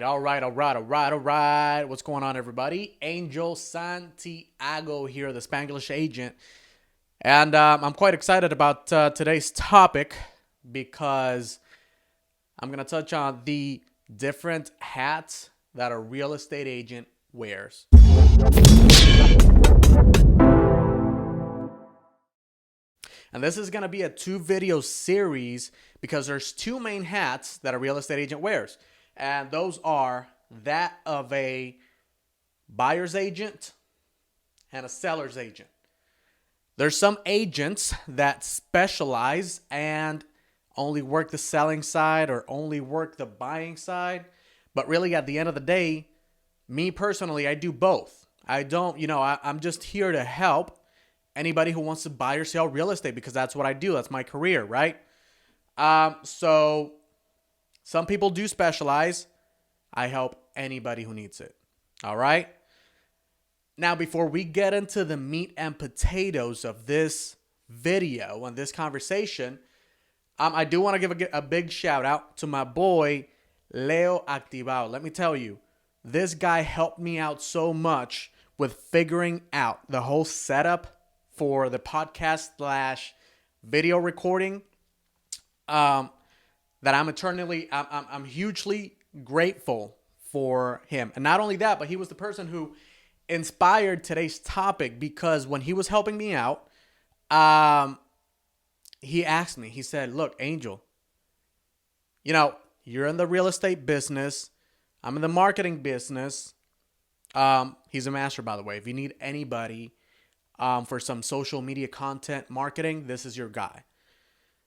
All right. What's going on, everybody? Angel Santiago here, the Spanglish agent. And I'm quite excited about today's topic because I'm going to touch on the different hats that a real estate agent wears. And this is going to be a 2-video series because there's two main hats that a real estate agent wears. And those are that of a buyer's agent and a seller's agent. There's some agents that specialize and only work the selling side or only work the buying side. But really, at the end of the day, me personally, I do both. I don't, I'm just here to help anybody who wants to buy or sell real estate because that's what I do. That's my career, right? So some people do specialize. I help anybody who needs it. All right. Now, before we get into the meat and potatoes of this video and this conversation, I do want to give a big shout out to my boy, Leo Activado. Let me tell you, this guy helped me out so much with figuring out the whole setup for the podcast / video recording. That I'm hugely grateful for him. And not only that, but he was the person who inspired today's topic because when he was helping me out, he asked me, he said, look, Angel, you're in the real estate business. I'm in the marketing business. He's a master, by the way. If you need anybody for some social media content marketing, this is your guy.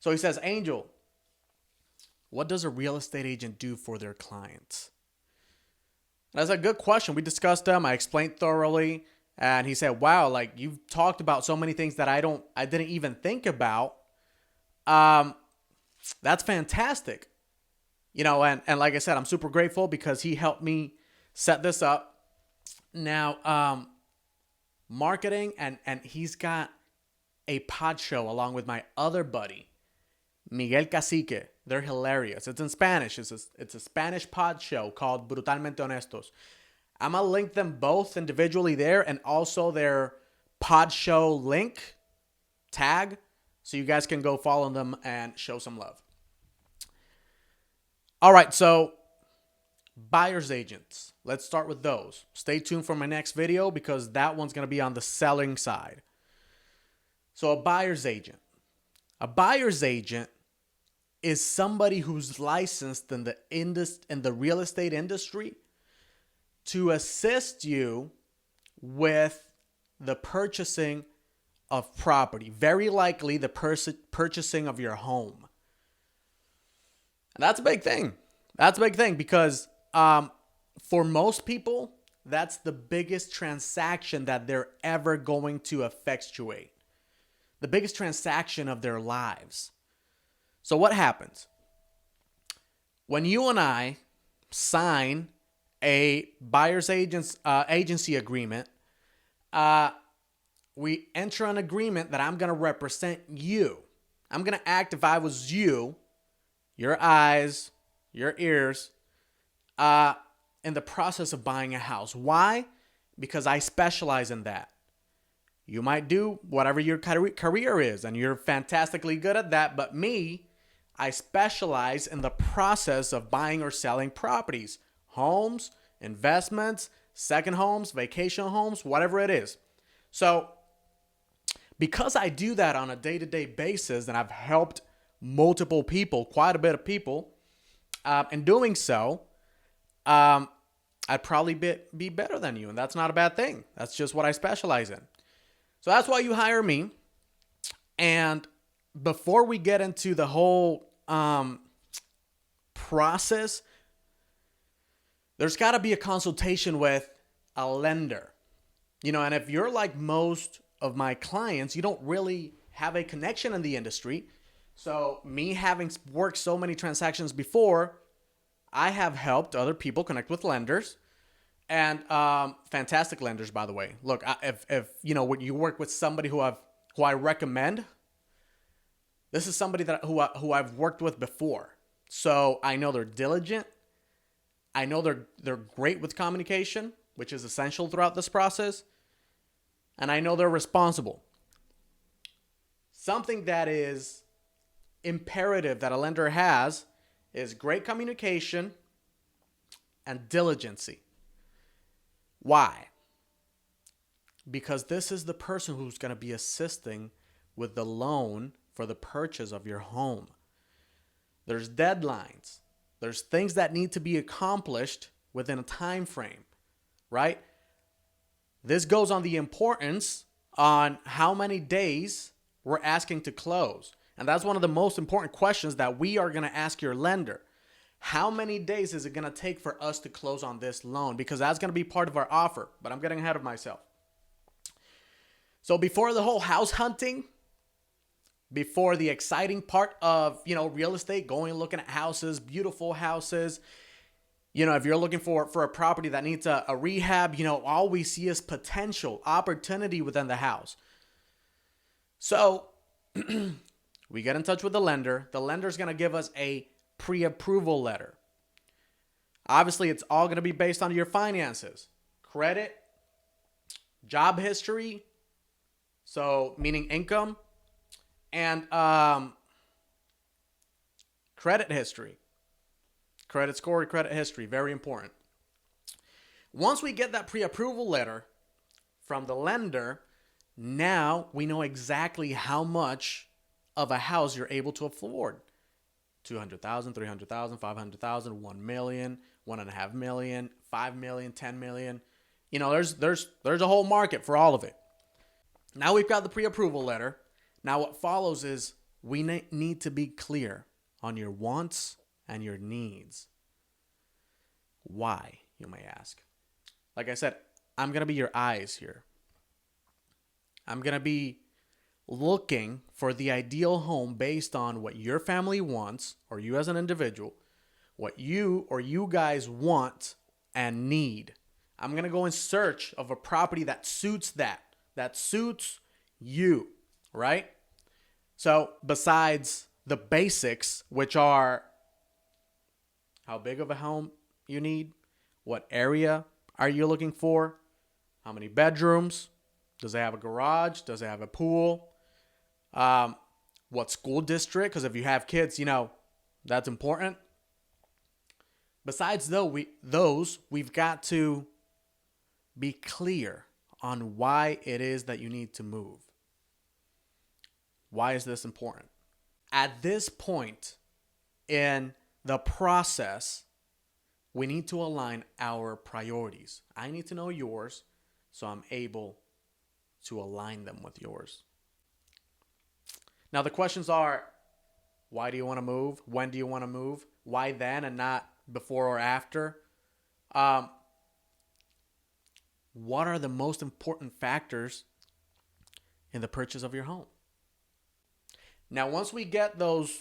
So he says, Angel, what does a real estate agent do for their clients? That's a good question. We discussed them. I explained thoroughly. And he said, wow, like you've talked about so many things that I didn't even think about. That's fantastic. And like I said, I'm super grateful because he helped me set this up. Now, marketing and he's got a pod show along with my other buddy, Miguel Cacique. They're hilarious. It's in Spanish. It's a Spanish pod show called Brutalmente Honestos. I'm going to link them both individually there and also their pod show link tag so you guys can go follow them and show some love. All right, so buyer's agents. Let's start with those. Stay tuned for my next video because that one's going to be on the selling side. So a buyer's agent. A buyer's agent is somebody who's licensed in the real estate industry to assist you with the purchasing of property. Very likely the purchasing of your home. And that's a big thing. That's a big thing because for most people, that's the biggest transaction that they're ever going to effectuate. The biggest transaction of their lives. So what happens? When you and I sign a buyer's agency agreement, we enter an agreement that I'm going to represent you. I'm going to act if I was you, your eyes, your ears, in the process of buying a house. Why? Because I specialize in that. You might do whatever your career is, and you're fantastically good at that. But me, I specialize in the process of buying or selling properties, homes, investments, second homes, vacation homes, whatever it is. So because I do that on a day-to-day basis, and I've helped multiple people, quite a bit of people, in doing so, I'd probably be better than you. And that's not a bad thing. That's just what I specialize in. So that's why you hire me. And before we get into the whole process, there's got to be a consultation with a lender. And if you're like most of my clients, you don't really have a connection in the industry. So me having worked so many transactions before, I have helped other people connect with lenders. And fantastic lenders, by the way. Look, if when you work with somebody who I recommend, this is somebody who I've worked with before. So I know they're diligent. I know they're great with communication, which is essential throughout this process. And I know they're responsible. Something that is imperative that a lender has is great communication and diligency. Why? Because this is the person who's going to be assisting with the loan for the purchase of your home. There's deadlines. There's things that need to be accomplished within a time frame, right? This goes on the importance on how many days we're asking to close. And that's one of the most important questions that we are going to ask your lender. How many days is it going to take for us to close on this loan? Because that's going to be part of our offer, but I'm getting ahead of myself. So before the whole house hunting, before the exciting part of, real estate, going and looking at houses, beautiful houses, if you're looking for a property that needs a rehab, all we see is potential, opportunity within the house. So we get in touch with the lender. The lender's going to give us a pre-approval letter. Obviously, it's all going to be based on your finances, credit, job history, so meaning income, and credit history. Credit score, credit history, very important. Once we get that pre-approval letter from the lender, now we know exactly how much of a house you're able to afford. 200,000, 300,000, 500,000, 1 million, 1.5 million, 5 million, 10 million. There's a whole market for all of it. Now we've got the pre-approval letter. Now what follows is we need to be clear on your wants and your needs. Why, you may ask? Like I said, I'm going to be your eyes here. I'm going to be looking for the ideal home based on what your family wants, or you as an individual, what you or you guys want and need. I'm going to go in search of a property that suits that suits you, right? So besides the basics, which are how big of a home you need, what area are you looking for, how many bedrooms, does it have a garage, does it have a pool, what school district, because if you have kids, that's important. Besides those, we've got to be clear on why it is that you need to move. Why is this important? At this point in the process, we need to align our priorities. I need to know yours, so I'm able to align them with yours. Now, the questions are, why do you want to move? When do you want to move? Why then and not before or after? What are the most important factors in the purchase of your home? Now, once we get those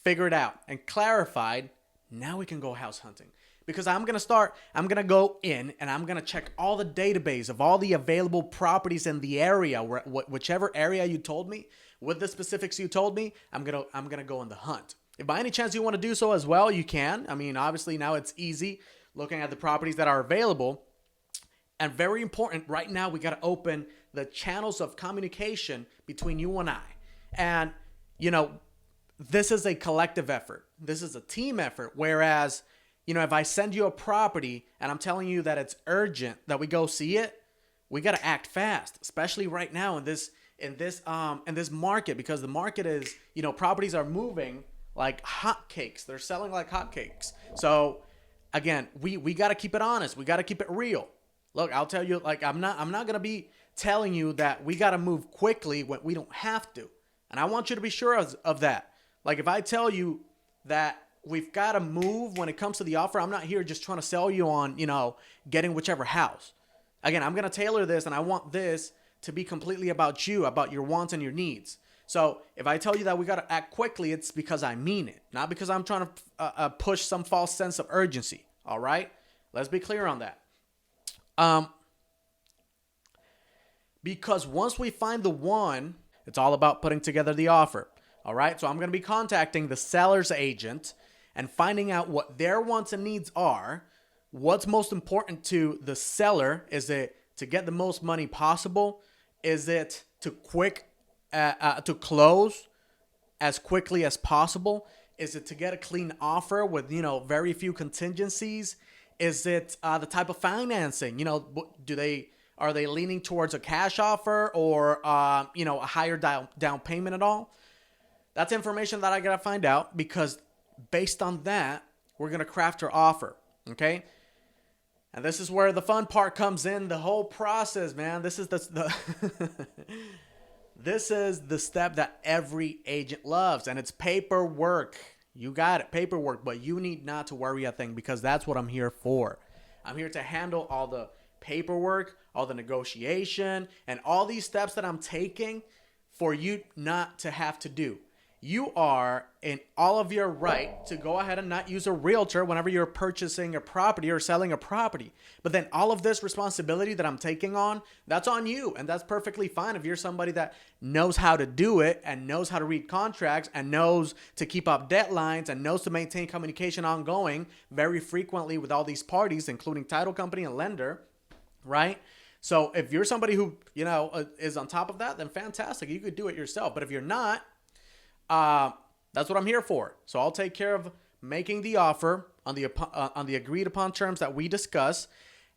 figured out and clarified, now we can go house hunting. Because I'm going to go in and I'm going to check all the database of all the available properties in the area, whichever area you told me, with the specifics you told me, I'm going to go on the hunt. If by any chance you want to do so as well, you can. I mean, obviously now it's easy looking at the properties that are available. And very important, right now we got to open the channels of communication between you and I. And, this is a collective effort. This is a team effort. Whereas, if I send you a property and I'm telling you that it's urgent that we go see it, we got to act fast, especially right now in this market, because the market is, properties are moving like hotcakes. They're selling like hotcakes. So again, we got to keep it honest. We got to keep it real. Look, I'll tell you, I'm not going to be telling you that we got to move quickly when we don't have to. And I want you to be sure of that. Like if I tell you that we've got to move when it comes to the offer, I'm not here just trying to sell you on, getting whichever house. Again, I'm going to tailor this, and I want this to be completely about you, about your wants and your needs. So if I tell you that we got to act quickly, it's because I mean it, not because I'm trying to push some false sense of urgency. All right? Let's be clear on that. Because once we find the one, it's all about putting together the offer. All right. So I'm going to be contacting the seller's agent, and finding out what their wants and needs are. What's most important to the seller? Is it to get the most money possible? Is it to close as quickly as possible? Is it to get a clean offer with, very few contingencies? Is it the type of financing? Are they leaning towards a cash offer or a higher down payment at all? That's information that I gotta find out, because based on that, we're gonna craft our offer. Okay. And this is where the fun part comes in. The whole process, man. This is the this is the step that every agent loves, and it's paperwork. You got it, paperwork. But you need not to worry a thing, because that's what I'm here for. I'm here to handle all the paperwork, all the negotiation, and all these steps that I'm taking for you not to have to do. You are in all of your right to go ahead and not use a realtor whenever you're purchasing a property or selling a property. But then all of this responsibility that I'm taking on, that's on you. And that's perfectly fine if you're somebody that knows how to do it and knows how to read contracts and knows to keep up deadlines and knows to maintain communication ongoing very frequently with all these parties, including title company and lender, right? So if you're somebody who, is on top of that, then fantastic. You could do it yourself. But if you're not, that's what I'm here for. So I'll take care of making the offer on the agreed upon terms that we discuss.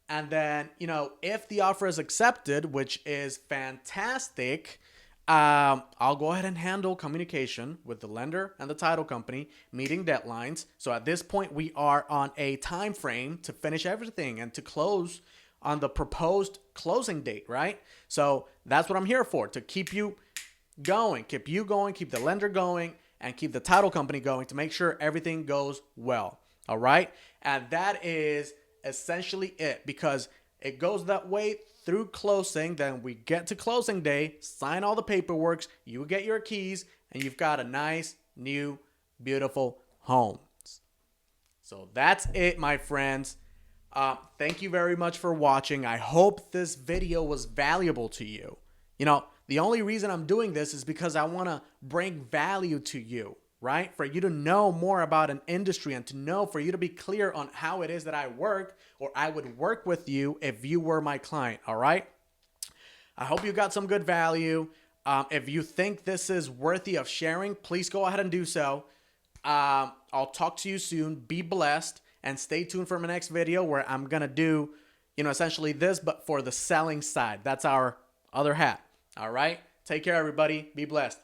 And then, if the offer is accepted, which is fantastic, I'll go ahead and handle communication with the lender and the title company, meeting deadlines. So at this point, we are on a time frame to finish everything and to close on the proposed closing date, right? So that's what I'm here for, to keep you going, keep the lender going, and keep the title company going to make sure everything goes well. All right. And that is essentially it, because it goes that way through closing. Then we get to closing day, sign all the paperwork, you get your keys, and you've got a nice, new, beautiful home. So that's it, my friends. Thank you very much for watching. I hope this video was valuable to you. The only reason I'm doing this is because I want to bring value to you, right? For you to know more about an industry and for you to be clear on how it is that I work, or I would work with you if you were my client, all right? I hope you got some good value. If you think this is worthy of sharing, please go ahead and do so. I'll talk to you soon. Be blessed, and stay tuned for my next video where I'm going to do, essentially this, but for the selling side. That's our other hat. All right. Take care, everybody. Be blessed.